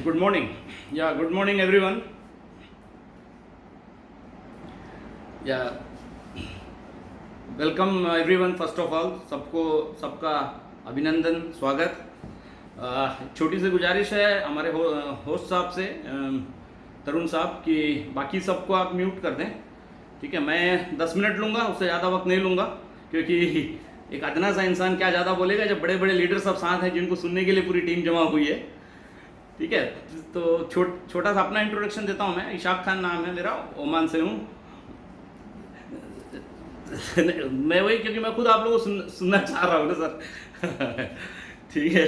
Good morning. Yeah, good morning everyone. Yeah, welcome everyone. First of all, सबका अभिनंदन, स्वागत। छोटी सी गुजारिश है हमारे होस्ट साहब से, तरुण साहब, कि बाकी सबको आप म्यूट कर दें। ठीक है, मैं 10 मिनट लूँगा, उससे ज़्यादा वक्त नहीं लूँगा, क्योंकि एक अदना सा इंसान क्या ज़्यादा बोलेगा जब बड़े बड़े लीडर सब साथ हैं जिनको सुनने के लिए पूरी टीम जमा हुई है। ठीक है, तो छोटा सा अपना इंट्रोडक्शन देता हूँ। मैं इशाक खान नाम है मेरा, ओमान से हूँ। मैं वही, क्योंकि मैं खुद आप लोगों को सुनना चाह रहा हूँ ना सर। ठीक है,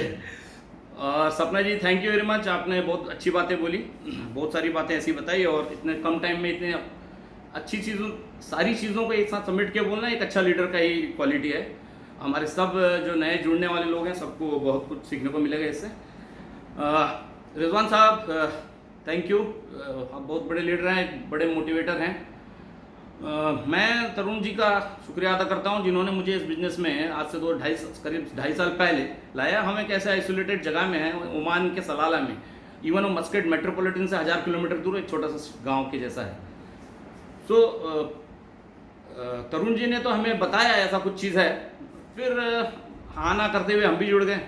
और सपना जी, थैंक यू वेरी मच। आपने बहुत अच्छी बातें बोली, बहुत सारी बातें ऐसी बताई, और इतने कम टाइम में इतने अच्छी सारी चीज़ों को एक साथ समेट के बोलना एक अच्छा लीडर का ही क्वालिटी है। हमारे सब जो नए जुड़ने वाले लोग हैं सबको बहुत कुछ सीखने को मिलेगा इससे। रिजवान साहब, थैंक यू। आप बहुत बड़े लीडर हैं, बड़े मोटिवेटर हैं। मैं तरुण जी का शुक्रिया अदा करता हूं जिन्होंने मुझे इस बिज़नेस में आज से करीब 2.5 साल पहले लाया। हम एक ऐसे आइसोलेटेड जगह में हैं, ओमान के सलाला में। इवन वो मस्कट मेट्रोपॉलिटन से 1000 किलोमीटर दूर एक छोटा सा गांव के जैसा है। तो तरुण जी ने तो हमें बताया ऐसा कुछ चीज़ है, फिर हाँ ना करते हुए हम भी जुड़ गए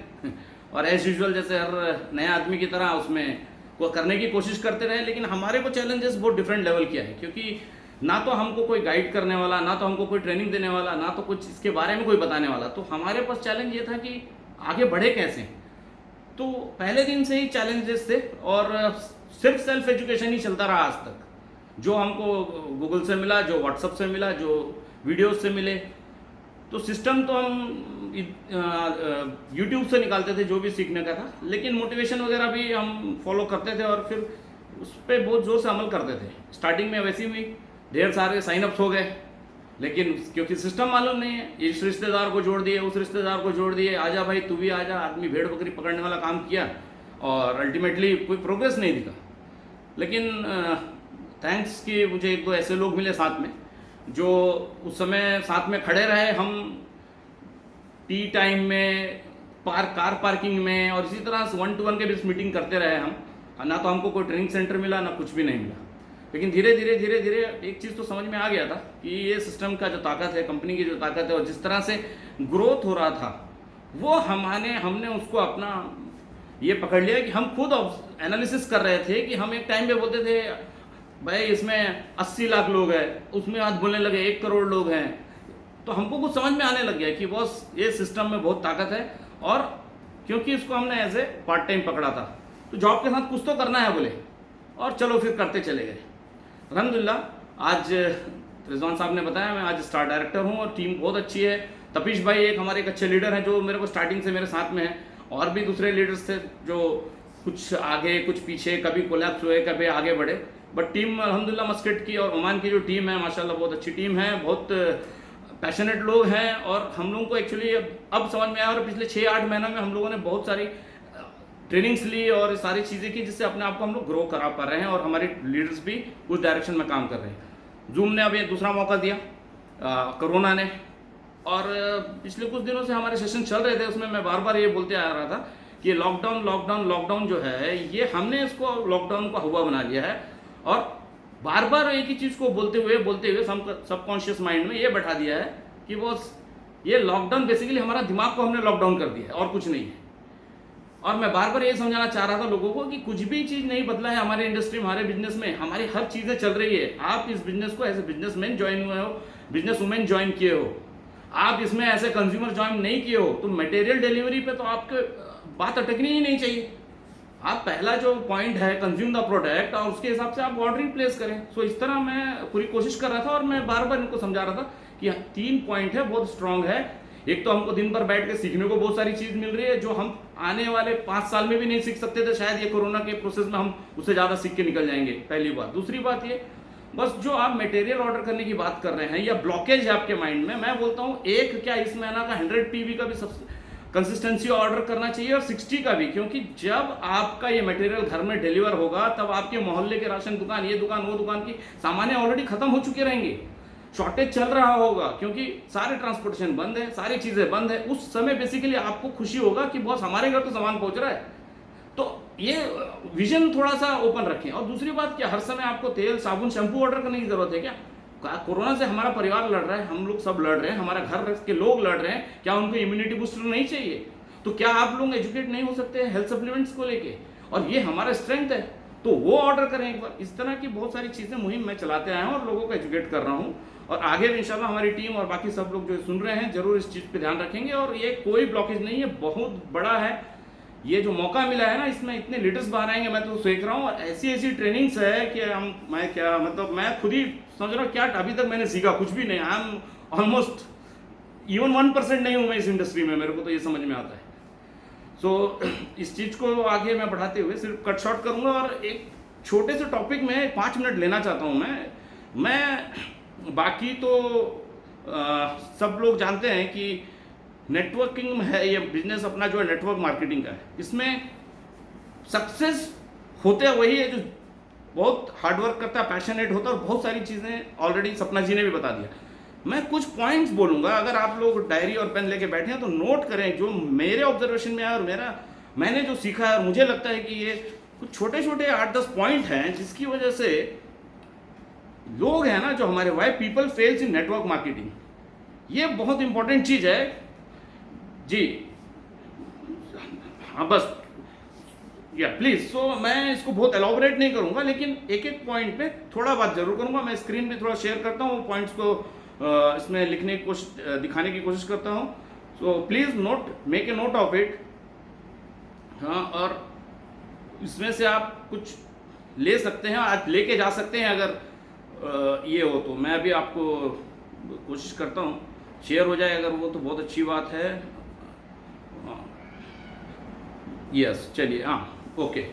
और एज यूजुअल जैसे हर नए आदमी की तरह उसमें वो करने की कोशिश करते रहे। लेकिन हमारे को चैलेंजेस बहुत डिफरेंट लेवल किया है, क्योंकि ना तो हमको कोई गाइड करने वाला, ना तो हमको कोई ट्रेनिंग देने वाला, ना तो कुछ इसके बारे में कोई बताने वाला। तो हमारे पास चैलेंज ये था कि आगे बढ़े कैसे। तो पहले दिन से ही चैलेंजेस थे, और सिर्फ सेल्फ एजुकेशन ही चलता रहा आज तक। जो हमको गूगल से मिला, जो व्हाट्सएप से मिला, जो वीडियोज से मिले, तो सिस्टम तो हम यूट्यूब से निकालते थे जो भी सीखने का था, लेकिन मोटिवेशन वगैरह भी हम फॉलो करते थे और फिर उस पर बहुत ज़ोर से अमल करते थे। स्टार्टिंग में वैसे ही ढेर सारे साइनअप्स हो गए, लेकिन क्योंकि सिस्टम मालूम नहीं है, इस रिश्तेदार को जोड़ दिए, उस रिश्तेदार को जोड़ दिए, आजा भाई तू भी आजा, आदमी भेड़ बकरी पकड़ने वाला काम किया और अल्टीमेटली कोई प्रोग्रेस नहीं दिखा। लेकिन थैंक्स कि मुझे एक दो ऐसे लोग मिले साथ में जो उस समय साथ में खड़े रहे। हम टी टाइम में, कार पार्किंग में, और इसी तरह 1-to-1 के बीच मीटिंग करते रहे हम। ना तो हमको कोई ट्रेनिंग सेंटर मिला, ना कुछ भी नहीं मिला, लेकिन धीरे धीरे एक चीज़ तो समझ में आ गया था कि ये सिस्टम का जो ताकत है, कंपनी की जो ताकत है, और जिस तरह से ग्रोथ हो रहा था, वो हमने उसको अपना ये पकड़ लिया कि हम खुद एनालिसिस कर रहे थे कि हम एक टाइम पे बोलते थे भाई इसमें 80 लाख लोग हैं, उसमें आज बोलने लगे 1 करोड़ लोग हैं। तो हमको कुछ समझ में आने लग गया कि बॉस ये सिस्टम में बहुत ताकत है, और क्योंकि इसको हमने ऐसे पार्ट टाइम पकड़ा था, तो जॉब के साथ कुछ तो करना है बोले, और चलो फिर करते चले गए। अल्हम्दुलिल्लाह आज रिजवान साहब ने बताया, मैं आज स्टार डायरेक्टर हूँ और टीम बहुत अच्छी है। तपीश भाई एक हमारे एक अच्छे लीडर हैं जो मेरे को स्टार्टिंग से मेरे साथ में हैं, और भी दूसरे लीडर्स थे जो कुछ आगे कुछ पीछे, कभी कोलैप्स हुए, कभी आगे बढ़े। बट टीम अल्हम्दुलिल्लाह मस्कट की और ओमान की जो टीम है माशाल्लाह बहुत अच्छी टीम है, बहुत पैशनेट लोग हैं। और हम लोगों को एक्चुअली अब समझ में आया, और पिछले 6-8 महीनों में हम लोगों ने बहुत सारी ट्रेनिंग्स ली और सारी चीज़ें की, जिससे अपने आप को हम लोग ग्रो करा पा रहे हैं, और हमारे लीडर्स भी उस डायरेक्शन में काम कर रहे हैं। जूम ने अब ये दूसरा मौका दिया, कोरोना ने, और पिछले कुछ दिनों से हमारे सेशन चल रहे थे, उसमें मैं बार बार ये बोलते आ रहा था कि लॉकडाउन जो है, ये हमने इसको लॉकडाउन को हुआ बना लिया है, और बार बार एक ही चीज़ को बोलते हुए सबकॉन्शियस माइंड में ये बैठा दिया है कि बॉस ये लॉकडाउन बेसिकली हमारा दिमाग को हमने लॉकडाउन कर दिया है और कुछ नहीं है। और मैं बार बार ये समझाना चाह रहा था लोगों को कि कुछ भी चीज़ नहीं बदला है हमारे इंडस्ट्री में, हमारे बिजनेस में, हमारी हर चीज़ें चल रही है। आप इस बिजनेस को ऐसे बिजनेसमैन ज्वाइन हुए हो, बिजनेस वुमेन ज्वाइन किए हो, आप इसमें ऐसे कंज्यूमर ज्वाइन नहीं किए हो, तो मटेरियल डिलीवरी पे तो आपके बात अटकनी ही नहीं चाहिए। आप पहला जो पॉइंट है कंज्यूम द प्रोडक्ट, और उसके हिसाब से आप ऑर्डरिंग प्लेस करें। सो इस तरह मैं पूरी कोशिश कर रहा था, और मैं बार बार इनको समझा रहा था कि 3 पॉइंट है, बहुत स्ट्रांग है। एक तो हमको दिन भर बैठ के सीखने को बहुत सारी चीज़ मिल रही है जो हम आने वाले 5 साल में भी नहीं सीख सकते थे। शायद ये कोरोना के प्रोसेस में हम उससे ज़्यादा सीख के निकल जाएंगे, पहली बात। दूसरी बात ये, बस जो आप मटेरियल ऑर्डर करने की बात कर रहे हैं या ब्लॉकेज है आपके माइंड में, मैं बोलता हूँ एक क्या इस महीना का 100 PV का भी कंसिस्टेंसी ऑर्डर करना चाहिए, और 60 का भी, क्योंकि जब आपका ये मटेरियल घर में डिलीवर होगा तब आपके मोहल्ले के राशन दुकान, ये दुकान, वो दुकान की सामानें ऑलरेडी खत्म हो चुके रहेंगे, शॉर्टेज चल रहा होगा, क्योंकि सारे ट्रांसपोर्टेशन बंद है, सारी चीज़ें बंद है। उस समय बेसिकली आपको खुशी होगा कि बॉस हमारे घर तो सामान पहुंच रहा है। तो ये विजन थोड़ा सा ओपन रखें। और दूसरी बात, क्या हर समय आपको तेल साबुन शैम्पू ऑर्डर करने की जरूरत है क्या? कोरोना से हमारा परिवार लड़ रहा है, हम लोग सब लड़ रहे हैं, हमारा घर के लोग लड़ रहे हैं, क्या उनको इम्यूनिटी बूस्टर नहीं चाहिए? तो क्या आप लोग एजुकेट नहीं हो सकते हेल्थ सप्लीमेंट्स को लेके? और ये हमारा स्ट्रेंथ है, तो वो ऑर्डर करें एक बार। इस तरह की बहुत सारी चीज़ें मुहिम मैं चलाते आया हूँ और लोगों को एजुकेट कर रहा हूँ। और आगे भी इंशाल्लाह हमारी टीम और बाकी सब लोग जो सुन रहे हैं जरूर इस चीज़ पे ध्यान रखेंगे। और ये कोई ब्लॉकेज नहीं है, बहुत बड़ा है ये जो मौका मिला है ना, इसमें इतने लीडर्स बाहर आएंगे, मैं तो सोच रहा हूँ। और ऐसी ऐसी ट्रेनिंग्स है कि मैं खुद ही समझ रहा हूँ क्या अभी तक मैंने सीखा कुछ भी नहीं। आई एम ऑलमोस्ट इवन 1% नहीं हूँ मैं इस इंडस्ट्री में, मेरे को तो ये समझ में आता है। सो इस चीज़ को आगे मैं बढ़ाते हुए सिर्फ कट शॉर्ट करूँगा और एक छोटे से टॉपिक में 5 मिनट लेना चाहता हूँ मैं बाकी तो सब लोग जानते हैं कि नेटवर्किंग है, ये बिजनेस अपना जो है नेटवर्क मार्केटिंग का है। इसमें सक्सेस होते वही है जो बहुत हार्डवर्क करता है, पैशनेट होता है। और बहुत सारी चीज़ें ऑलरेडी सपना जी ने भी बता दिया। मैं कुछ पॉइंट्स बोलूँगा, अगर आप लोग डायरी और पेन लेके बैठे हैं तो नोट करें जो मेरे ऑब्जर्वेशन में है और मैंने जो सीखा है। और मुझे लगता है कि ये कुछ छोटे छोटे 8-10 पॉइंट हैं जिसकी वजह से लोग हैं ना जो हमारे, Y people fails in network marketing, ये बहुत इंपॉर्टेंट चीज़ है जी। हाँ बस या प्लीज। सो मैं इसको बहुत एलॉबरेट नहीं करूंगा, लेकिन एक एक पॉइंट पे थोड़ा बात जरूर करूंगा। मैं स्क्रीन पे थोड़ा शेयर करता हूँ, पॉइंट्स को इसमें लिखने की कोशिश, दिखाने की कोशिश करता हूँ। So please note, make a note of it. हाँ, और इसमें से आप कुछ ले सकते हैं, आज लेके जा सकते हैं अगर ये हो तो। मैं अभी आपको कोशिश करता हूँ शेयर हो जाए, अगर वो तो बहुत अच्छी बात है। यस चलिए, हाँ ओके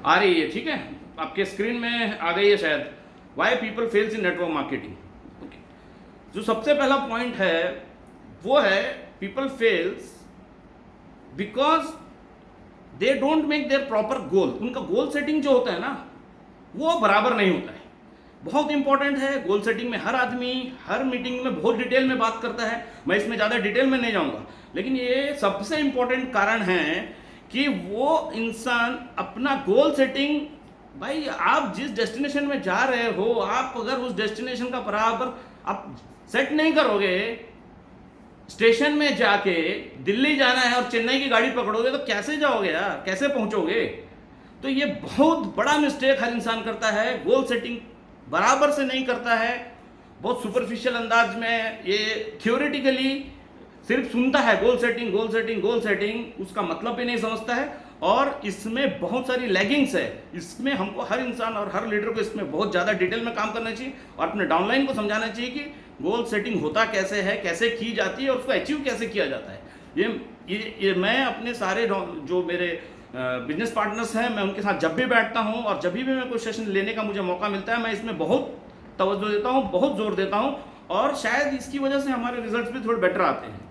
आ रही है, ठीक है, आपके स्क्रीन में आ गई है शायद। Why people fails in network marketing. Okay, जो सबसे पहला पॉइंट है वो है people fails because they don't make their proper goal. उनका गोल सेटिंग जो होता है ना वो बराबर नहीं होता है। बहुत इंपॉर्टेंट है गोल सेटिंग में। हर आदमी हर मीटिंग में बहुत डिटेल में बात करता है, मैं इसमें ज़्यादा डिटेल में नहीं जाऊंगा, लेकिन ये सबसे इंपॉर्टेंट कारण है कि वो इंसान अपना गोल सेटिंग, भाई आप जिस डेस्टिनेशन में जा रहे हो, आप अगर उस डेस्टिनेशन का बराबर आप सेट नहीं करोगे, स्टेशन में जाके दिल्ली जाना है और चेन्नई की गाड़ी पकड़ोगे तो कैसे जाओगे यार, कैसे पहुंचोगे? तो ये बहुत बड़ा मिस्टेक हर इंसान करता है, गोल सेटिंग बराबर से नहीं करता है, बहुत सुपरफिशियल अंदाज में, ये थियोरेटिकली सिर्फ सुनता है goal setting goal setting goal setting, उसका मतलब भी नहीं समझता है। और इसमें बहुत सारी लैगिंग्स है। इसमें हमको हर इंसान और हर लीडर को इसमें बहुत ज़्यादा डिटेल में काम करना चाहिए और अपने डाउनलाइन को समझाना चाहिए कि गोल सेटिंग होता कैसे है, कैसे की जाती है और उसको अचीव कैसे किया जाता है। ये मैं अपने सारे जो मेरे बिजनेस पार्टनर्स हैं, मैं उनके साथ जब भी बैठता हूं और जब भी मैं कोई सेशन लेने का मुझे मौका मिलता है, मैं इसमें बहुत तवज्जो देता हूं, बहुत जोर देता हूं और शायद इसकी वजह से हमारे रिजल्ट्स भी थोड़े बेटर आते हैं।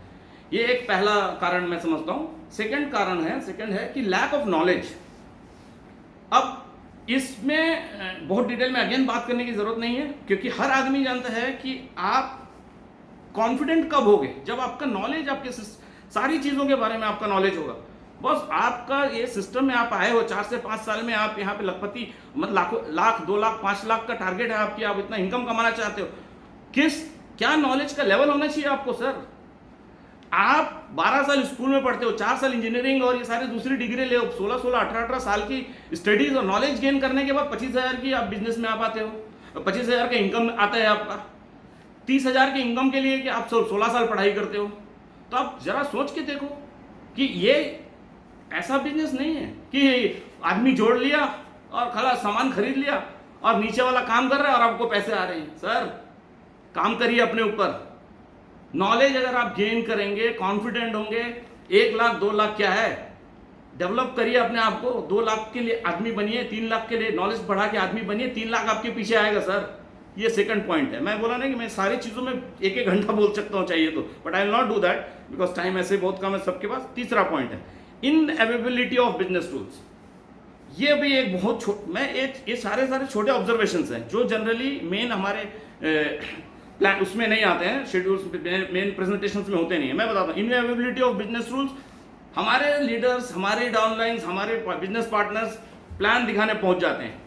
ये एक पहला कारण मैं समझता हूं। सेकंड है कि लैक ऑफ नॉलेज। अब इसमें बहुत डिटेल में अगेन बात करने की जरूरत नहीं है, क्योंकि हर आदमी जानता है कि आप कॉन्फिडेंट कब होगे, जब आपका नॉलेज, आपके सारी चीज़ों के बारे में आपका नॉलेज होगा। बस आपका ये सिस्टम में आप आए हो, 4 से 5 साल में आप यहाँ पे लखपति, मतलब लाख 2 लाख 5 लाख का टारगेट है आपकी, आप इतना इनकम कमाना चाहते हो, क्या नॉलेज का लेवल होना चाहिए आपको? सर आप 12 साल स्कूल में पढ़ते हो, 4 साल इंजीनियरिंग और ये सारी दूसरी डिग्री ले, 16 18 साल की स्टडीज और नॉलेज गेन करने के बाद 25,000 की आप बिजनेस में आ पाते हो, 25,000 का इनकम आता है आपका। 30,000 के इनकम के लिए कि आप 16 साल पढ़ाई करते हो। तो आप जरा सोच के देखो कि ये ऐसा बिजनेस नहीं है कि आदमी जोड़ लिया और खाला सामान खरीद लिया और नीचे वाला काम कर रहा है और आपको पैसे आ रहे हैं। सर काम करिए अपने ऊपर। नॉलेज अगर आप गेन करेंगे, कॉन्फिडेंट होंगे, 1 लाख 2 लाख क्या है, डेवलप करिए अपने आप को। 2 लाख के लिए आदमी बनिए, 3 लाख के लिए नॉलेज बढ़ा के आदमी बनिए, 3 लाख आपके पीछे आएगा सर। ये सेकंड पॉइंट है। मैं बोला नहीं कि मैं सारी चीज़ों में 1-1 घंटा बोल सकता हूँ चाहिए तो, but I will not do that because time ऐसे बहुत कम है सबके पास। तीसरा पॉइंट है इनएवेबिलिटी ऑफ बिजनेस टूल्स। ये भी एक बहुत ये सारे छोटे ऑब्जर्वेशंस हैं जो जनरली मेन हमारे प्लान उसमें नहीं आते हैं, शेड्यूल्स मेन प्रेजेंटेशंस में होते नहीं है। मैं बताता हूँ इनएवेबिलिटी ऑफ बिजनेस रूल्स। हमारे लीडर्स, हमारे डाउनलाइंस, हमारे बिजनेस पार्टनर्स प्लान दिखाने पहुंच जाते हैं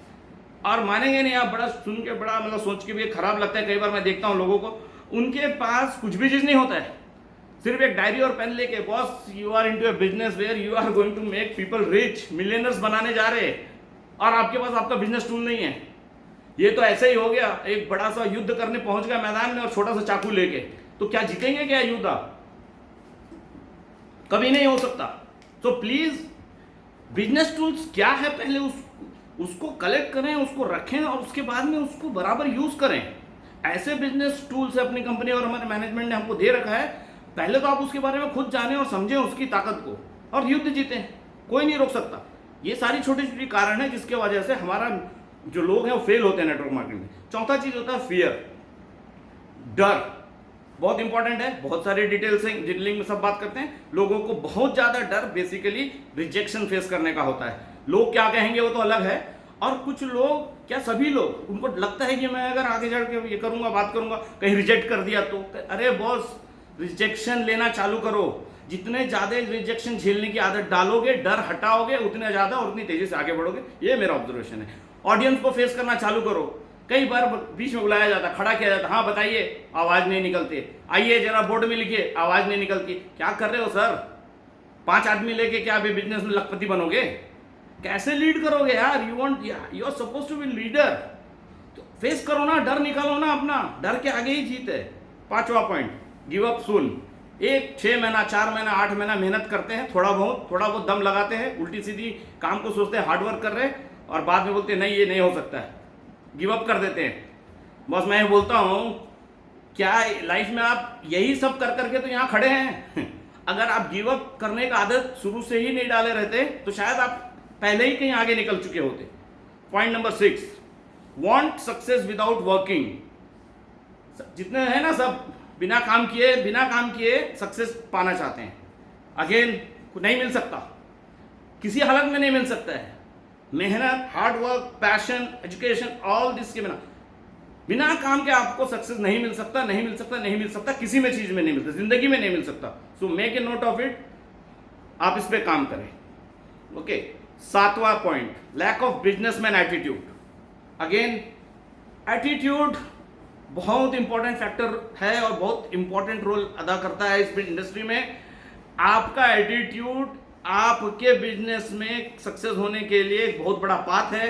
और मानेंगे नहीं आप, बड़ा सुन के बड़ा मतलब सोच के भी खराब लगता है। कई बार मैं देखता हूं लोगों को, उनके पास कुछ भी चीज़ नहीं होता है, सिर्फ एक डायरी और पेन लेके, boss you are into a business where you are going to make people rich, millionaires बनाने जा रहे हैं, और आपके पास आपका बिजनेस टूल नहीं है। ये तो ऐसे ही हो गया, एक बड़ा सा युद्ध करने पहुंच गया मैदान में और छोटा सा चाकू लेके, तो क्या जीतेंगे क्या युद्ध आप? कभी नहीं हो सकता। तो प्लीज बिजनेस टूल्स क्या है पहले उसको कलेक्ट करें, उसको रखें और उसके बाद में उसको बराबर यूज करें। ऐसे बिजनेस टूल्स अपनी कंपनी और हमारे मैनेजमेंट ने हमको दे रखा है, पहले तो आप उसके बारे में खुद जानें और समझें उसकी ताकत को और युद्ध जीतें, कोई नहीं रोक सकता। ये सारी छोटी छोटी कारण है जिसके वजह से हमारा जो लोग हैं वो फेल होते हैं नेटवर्क मार्केटिंग में। चौथा चीज होता है फियर, डर, बहुत इंपॉर्टेंट है। बहुत सारे डिटेल्स हैं, डिटेलिंग में सब बात करते हैं। लोगों को बहुत ज्यादा डर बेसिकली रिजेक्शन फेस करने का होता है। लोग क्या कहेंगे वो तो अलग है, और कुछ लोग, क्या सभी लोग, उनको लगता है कि मैं अगर आगे चढ़ के ये करूंगा, बात करूंगा, कहीं रिजेक्ट कर दिया तो, अरे बॉस रिजेक्शन लेना चालू करो। जितने ज्यादा रिजेक्शन झेलने की आदत डालोगे, डर हटाओगे, उतने ज्यादा और उतनी तेजी से आगे बढ़ोगे। ये मेरा ऑब्जर्वेशन है। ऑडियंस को फेस करना चालू करो। कई बार बीच में बुलाया जाता, खड़ा किया जाता, हाँ बताइए, आवाज नहीं निकलती, आइए जरा बोर्ड में लिखिए, आवाज नहीं निकलती। क्या कर रहे हो सर? 5 आदमी लेके क्या अभी बिजनेस में लखपति बनोगे? कैसे लीड करोगे यार? You are suppose to be leader. तो फेस करो ना, डर निकालो ना अपना, डर के आगे ही जीत है। 5वां पॉइंट, गिव अप सून। 6 महीना, 4 महीना, 8 महीना मेहनत करते हैं, थोड़ा बहुत दम लगाते हैं, उल्टी सीधी काम को सोचते हैं, हार्डवर्क कर रहे हैं, और बाद में बोलते हैं नहीं ये नहीं हो सकता है, गिव अप कर देते हैं। बस मैं ये बोलता हूं, क्या लाइफ में आप यही सब कर करके तो यहां खड़े हैं? अगर आप गिव अप करने का आदत शुरू से ही नहीं डाले रहते तो शायद आप पहले ही कहीं आगे निकल चुके होते। Point number 6, want success without working. जितने हैं ना सब बिना काम किए सक्सेस पाना चाहते हैं। अगेन नहीं मिल सकता, किसी हालत में नहीं मिल सकता है। मेहनत, hard work, passion, education, all this के बिना काम के आपको सक्सेस नहीं मिल सकता, नहीं मिल सकता, नहीं मिल सकता, किसी में चीज में नहीं मिलता, जिंदगी में नहीं मिल सकता। So make a note of it, आप इस पे काम करें। ओके, 7वां point, lack of businessman attitude. Again attitude बहुत इंपॉर्टेंट फैक्टर है और बहुत इंपॉर्टेंट रोल अदा करता है इस इंडस्ट्री में। आपका एटीट्यूड आपके बिजनेस में सक्सेस होने के लिए एक बहुत बड़ा पाथ है।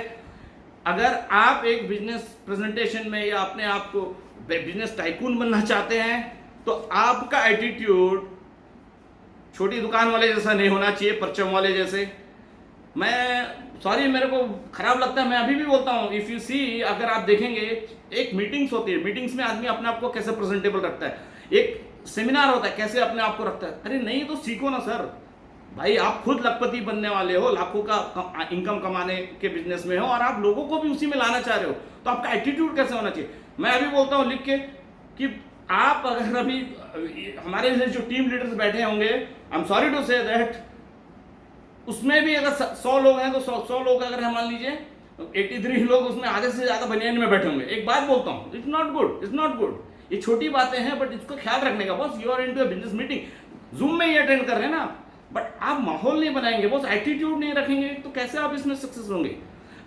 अगर आप एक बिजनेस प्रेजेंटेशन में या अपने आप को बिजनेस टाइकून बनना चाहते हैं तो आपका एटीट्यूड छोटी दुकान वाले जैसा नहीं होना चाहिए, परचम वाले जैसे। मैं सॉरी, मेरे को खराब लगता है, मैं अभी भी बोलता हूं, इफ यू सी, अगर आप देखेंगे एक मीटिंग्स होती है, मीटिंग्स में आदमी अपने आप को कैसे प्रेजेंटेबल रखता है, एक सेमिनार होता है कैसे अपने आप को रखता है। अरे नहीं तो सीखो ना सर भाई, आप खुद लखपति बनने वाले हो, लाखों का इनकम कमाने के बिजनेस में हो और आप लोगों को भी उसी में लाना चाह रहे हो, तो आपका एटीट्यूड कैसे होना चाहिए। मैं अभी बोलता हूं लिख के कि आप अगर अभी हमारे जो टीम लीडर्स बैठे होंगे, I am sorry to say that, उसमें भी अगर 100 लोग हैं तो 100 लोग अगर हम मान लीजिए 83 लोग उसमें आधे से ज्यादा बनियान में बैठे होंगे। एक बात बोलता हूं, it's not good, it's not good. ये छोटी बातें हैं बट इसको ख्याल रखने का। Boss you are into a business meeting, Zoom में ही अटेंड कर रहे हैं ना, बट आप माहौल नहीं बनाएंगे, बॉस एटीट्यूड नहीं रखेंगे तो कैसे आप इसमें सक्सेस होंगे।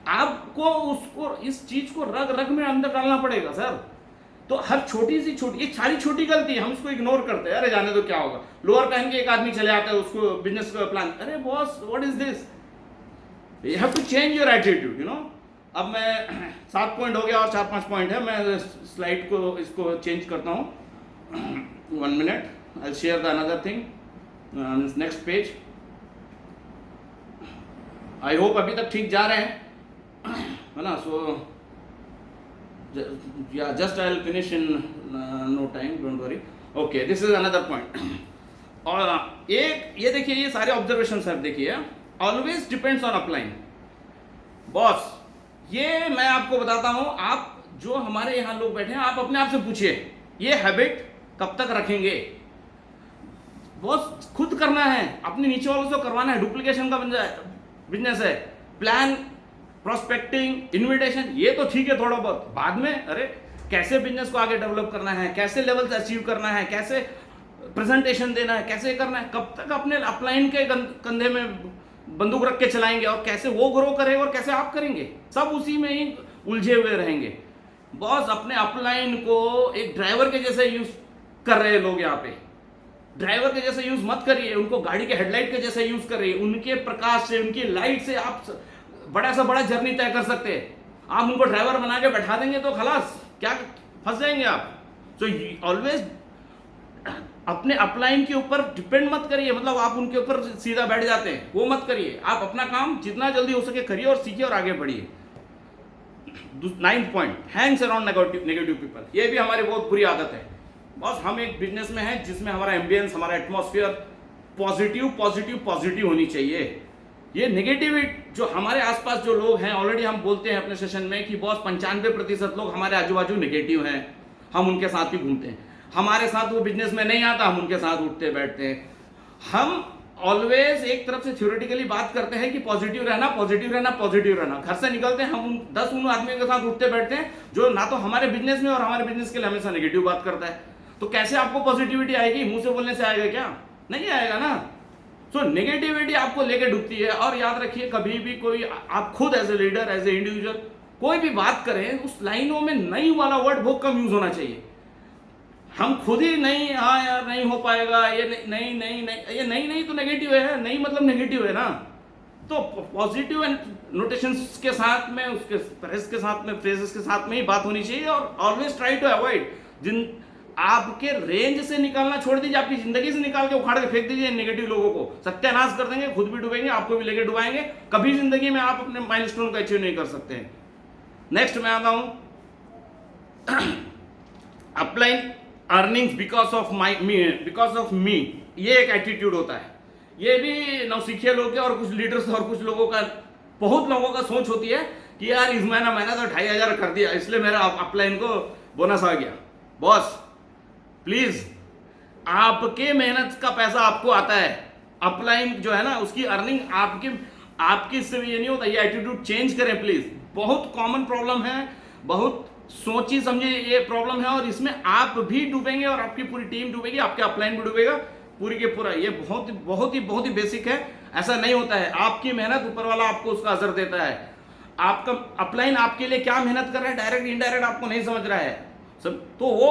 आपको उसको इस चीज को रग रग में अंदर डालना पड़ेगा सर। तो हर छोटी सी छोटी, ये सारी छोटी गलती है, हम इसको इग्नोर करते हैं, अरे जाने दो क्या होगा। लोअर पहन के एक आदमी चले आता है, उसको बिजनेस का प्लान, अरे boss what is this, you have to change your attitude, you know. अब मैं 7 पॉइंट हो गया और 4-5 पॉइंट है, मैं स्लाइड को इसको चेंज करता हूँ। 1 minute, I share the another thing next page. I hope अभी तक ठीक जा रहे हैं, है ना। सो yeah, just I'll finish in no time, don't worry. Okay, this is another point. और एक ये देखिए, ये सारे ऑब्जर्वेशन सर देखिए, always depends on upline. Boss ये मैं आपको बताता हूं, आप जो हमारे यहां लोग बैठे हैं, आप अपने आप से पूछिए ये हैबिट कब तक रखेंगे। बॉस खुद करना है, अपने नीचे वालों से करवाना है। डुप्लीकेशन का बिजनेस है, प्लान, प्रोस्पेक्टिंग, इन्विटेशन, ये तो ठीक है थोड़ा बहुत, बाद में अरे कैसे बिजनेस को आगे डेवलप करना है, कैसे लेवल से अचीव करना है, कैसे प्रेजेंटेशन देना है, कैसे करना है, कब तक अपने अपलाइन के कंधे में बंदूक रख के चलाएंगे, और कैसे वो ग्रो करेगा और कैसे आप करेंगे, सब उसी में ही उलझे हुए रहेंगे। बॉस अपने अपलाइन को एक ड्राइवर के जैसे यूज कर रहे हैं लोग यहाँ पे। ड्राइवर के जैसे यूज मत करिए, उनको गाड़ी के हेडलाइट के जैसे यूज करिए। उनके प्रकाश से, उनकी लाइट से आप बड़ा सा बड़ा जर्नी तय कर सकते हैं। आप उनको ड्राइवर बना के बैठा देंगे तो खलास, क्या फंस जाएंगे आप। सो ऑलवेज अपने अपलाइन के ऊपर डिपेंड मत करिए, मतलब आप उनके ऊपर सीधा बैठ जाते हैं, वो मत करिए। आप अपना काम जितना जल्दी हो सके करिए और सीखिए और आगे बढ़िए। 9th point, Hanks around negative people. ये भी हमारी बहुत बुरी आदत है बॉस। हम एक बिजनेस में हैं जिसमें हमारा एम्बियंस, हमारा एटमॉस्फेयर पॉजिटिव पॉजिटिव पॉजिटिव होनी चाहिए। ये नेगेटिविटी जो हमारे आसपास जो लोग हैं, ऑलरेडी हम बोलते हैं अपने सेशन में कि बॉस 95% लोग हमारे आजू बाजू नेगेटिव हैं, हम उनके साथ ही घूमते हैं। हमारे साथ वो बिजनेस में नहीं आता, हम उनके साथ उठते बैठते हैं। हम ऑलवेज एक तरफ से थ्योरेटिकली बात करते हैं कि पॉजिटिव रहना, पॉजिटिव रहना, पॉजिटिव रहना। घर से निकलते हैं, हम 10 उन आदमियों के साथ उठते बैठते हैं जो ना तो हमारे बिजनेस में और हमारे बिजनेस के लिए हमेशा नेगेटिव बात करता है। तो कैसे आपको पॉजिटिविटी आएगी? मुंह से बोलने से आएगा क्या? नहीं आएगा ना। सो नेगेटिविटी आपको लेके डूबती है। और याद रखिए, कभी भी कोई आप खुद as a leader, as a individual कोई भी बात करें, उस लाइनों में नहीं वाला वर्ड बहुत कम यूज होना चाहिए। हम खुद ही नहीं, हाँ यार नहीं हो पाएगा, ये नहीं नहीं नहीं, ये नहीं नहीं तो नेगेटिव है, नहीं मतलब नेगेटिव है ना। तो पॉजिटिव एंड नोटेशंस के साथ में, उसके फ्रेज के साथ में, फ्रेजेस के साथ में ही बात होनी चाहिए। और ऑलवेज ट्राई टू अवॉइड, जिन आपके रेंज से निकालना छोड़ दीजिए, आपकी जिंदगी से निकाल के उखाड़ के फेंक दीजिए नेगेटिव लोगों को। सत्यानाश कर देंगे, खुद भी डूबेंगे, आपको भी लेके डुबाएंगे। कभी जिंदगी में आप अपने माइलस्टोन को अचीव नहीं कर सकते हैं। नेक्स्ट मैं आता हूं, upline earnings because of me. ये एक एटीट्यूड होता है। ये भी नौसिखिया लोग के और कुछ लीडर्स और कुछ लोगों का, बहुत लोगों का सोच होती है कि यार इस महीना तो 2500 कर दिया, इसलिए मेरा अपलाइन को बोनस आ गया। बॉस प्लीज, आपके मेहनत का पैसा आपको आता है। अपलाइन जो है ना, उसकी अर्निंग आपकी इससे ये नहीं होता। ये एटीट्यूड चेंज करें प्लीज। बहुत कॉमन प्रॉब्लम है, बहुत सोची समझी ये प्रॉब्लम है, और इसमें आप भी डूबेंगे और आपकी पूरी टीम डूबेगी, आपके अपलाइन भी डूबेगा पूरी के पूरा। ये बहुत ही बेसिक है। ऐसा नहीं होता है। आपकी मेहनत ऊपर वाला आपको उसका असर देता है। आपका अपलाइन आपके लिए क्या मेहनत कर रहा है, डायरेक्ट इनडायरेक्ट आपको नहीं समझ रहा है सब, तो वो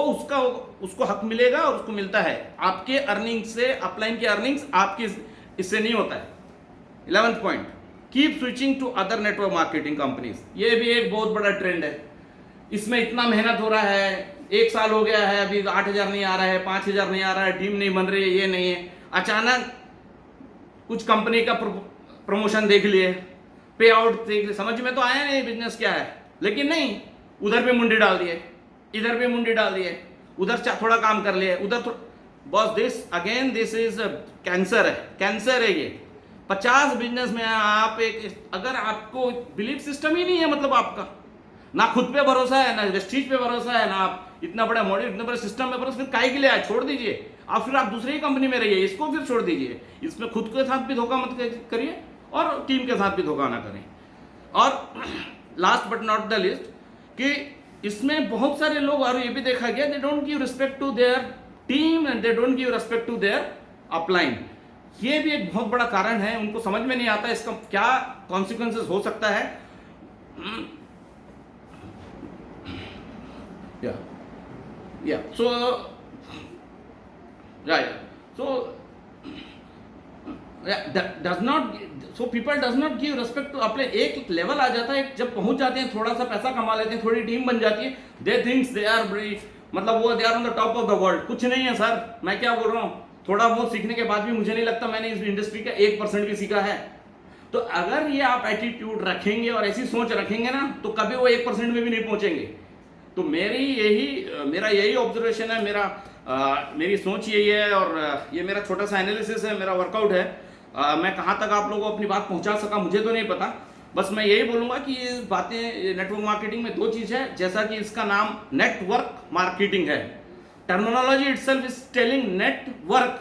उसको हक मिलेगा और उसको मिलता है आपके अर्निंग से। अपलाइन की अर्निंग्स आपकी इससे नहीं होता है। 11th point, keep switching to other network marketing companies. ये भी एक बहुत बड़ा ट्रेंड है। इसमें इतना मेहनत हो रहा है, 1 साल हो गया है, अभी 8000 नहीं आ रहा है, 5000 नहीं आ रहा है, टीम नहीं बन रही है, ये नहीं है। अचानक कुछ कंपनी का प्रमोशन देख लिए, पे आउट देख लिए, समझ में तो आया नहीं बिजनेस क्या है, लेकिन नहीं, उधर भी मुंडी डाल दिए, इधर भी मुंडी डाल दिए, उधर थोड़ा काम कर लिए, उधर बॉस दिस इज कैंसर है, कैंसर है ये। 50 बिजनेस में आप अगर आपको बिलीफ सिस्टम ही नहीं है, मतलब आपका ना खुद पे भरोसा है, ना वेस्टीज पे भरोसा है, ना आप इतना बड़ा मॉडल, इतने बड़े सिस्टम में भरोसा, फिर काहे के लिए आए? छोड़ दीजिए। आप फिर आप दूसरी कंपनी में रहिए, इसको फिर छोड़ दीजिए। इसमें खुद के साथ भी धोखा मत करिए और टीम के साथ भी धोखा ना करें। और last but not the list, कि इसमें बहुत सारे लोग, और ये भी देखा गया, they don't give respect to their team and they don't give respect to their upline. ये भी एक बहुत बड़ा कारण है। उनको समझ में नहीं आता इसका क्या कॉन्सिक्वेंसेस हो सकता है। So people does not give respect to अपने। एक लेवल आ जाता है, जब पहुंच जाते हैं, थोड़ा सा पैसा कमा लेते हैं, थोड़ी टीम बन जाती है, दे थिंक्स दे आर बड़ी, मतलब वो they are on the top of the world. कुछ नहीं है सर, मैं क्या बोल रहा हूँ, थोड़ा बहुत सीखने के बाद भी मुझे नहीं लगता मैंने इस इंडस्ट्री का 1% भी सीखा है। तो अगर ये आप एटीट्यूड रखेंगे और ऐसी सोच रखेंगे ना, तो कभी वो 1% में भी नहीं पहुंचेंगे। तो मेरा यही ऑब्जर्वेशन है, मेरी सोच यही है, और ये मेरा छोटा सा एनालिसिस है, मेरा वर्कआउट है। मैं कहाँ तक आप लोगों को अपनी बात पहुंचा सका मुझे तो नहीं पता। बस मैं यही बोलूंगा कि ये बातें, नेटवर्क मार्केटिंग में 2 चीज़ है, जैसा कि इसका नाम नेटवर्क मार्केटिंग है। Terminology itself is telling network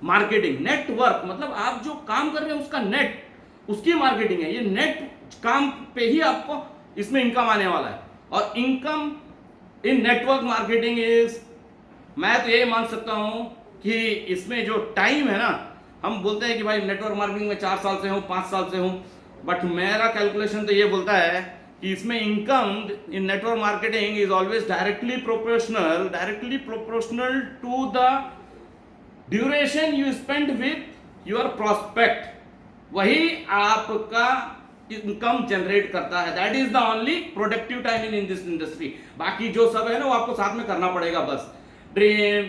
marketing. Network मतलब आप जो काम कर रहे हैं उसका नेट, उसकी मार्केटिंग है। ये नेट काम पे ही आपको इसमें इनकम आने वाला है। और income in network marketing is, मैं तो ये मान सकता हूं कि इसमें जो टाइम है ना, हम बोलते हैं कि भाई नेटवर्क मार्केटिंग में 4 साल से हूँ, 5 साल से हूँ, बट मेरा कैलकुलेशन तो ये बोलता है कि इसमें income in network marketing is always directly proportional to the duration you spend with your prospect, वही आपका इनकम जनरेट करता है। That is the only productive time in this industry. बाकी जो सब है ना वो आपको साथ में करना पड़ेगा। बस ड्रीम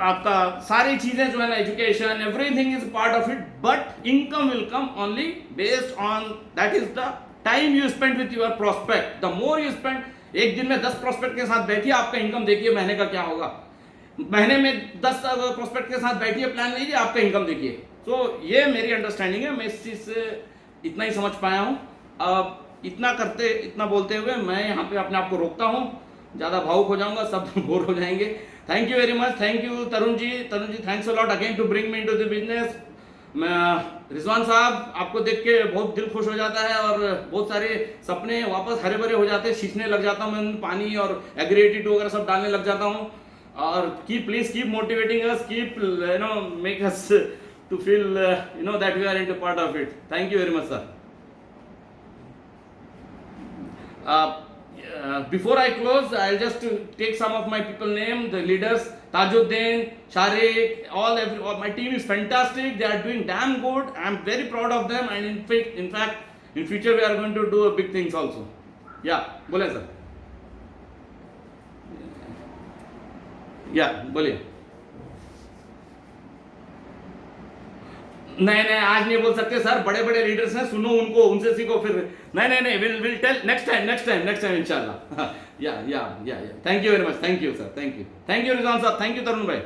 आपका सारी चीजें जो है ना, education, everything is part of it, but income will come only based on that is the time you spend with your prospect. The more you spend, एक दिन में 10 प्रोस्पेक्ट के साथ बैठिए, आपका इनकम देखिए महीने का क्या होगा। महीने में 10 प्रोस्पेक्ट के साथ बैठिए, प्लान लीजिए, आपका इनकम देखिए। तो ये मेरी अंडरस्टैंडिंग है, मैं इस चीज से इतना ही समझ पाया हूँ। अब इतना बोलते हुए मैं यहाँ पे अपने आप को रोकता हूँ, ज़्यादा भावुक हो जाऊंगा, सब बोर हो जाएंगे। Thank you very much, thank you Tarun ji, thanks a lot again to bring me into the business. Rizwan sahab, आपको देख के बहुत दिल खुश हो जाता है और बहुत सारे सपने वापस हरे भरे हो जाते हैं, सींचने लग जाता हूँ मैं, पानी और एग्रेटिव वगैरह सब डालने लग जाता हूँ। और please keep motivating us, keep make us to feel that we are into part of it. Thank you very much, sir. Before I close, I'll just take some of my people name, the leaders: Tajuddin, Sharik, all my team is fantastic. They are doing damn good. I'm very proud of them, and in fact in future we are going to do big things also. Yeah, बोले sir. Yeah, बोलिए। नहीं आज नहीं बोल सकते sir, बड़े बड़े leaders हैं, सुनो उनको, उनसे सीखो फिर। नहीं विल टेल नेक्स्ट टाइम इंशाल्लाह। या thank you very much, thank you sir, thank you Rizwan साहब, थैंक यू तरुण भाई।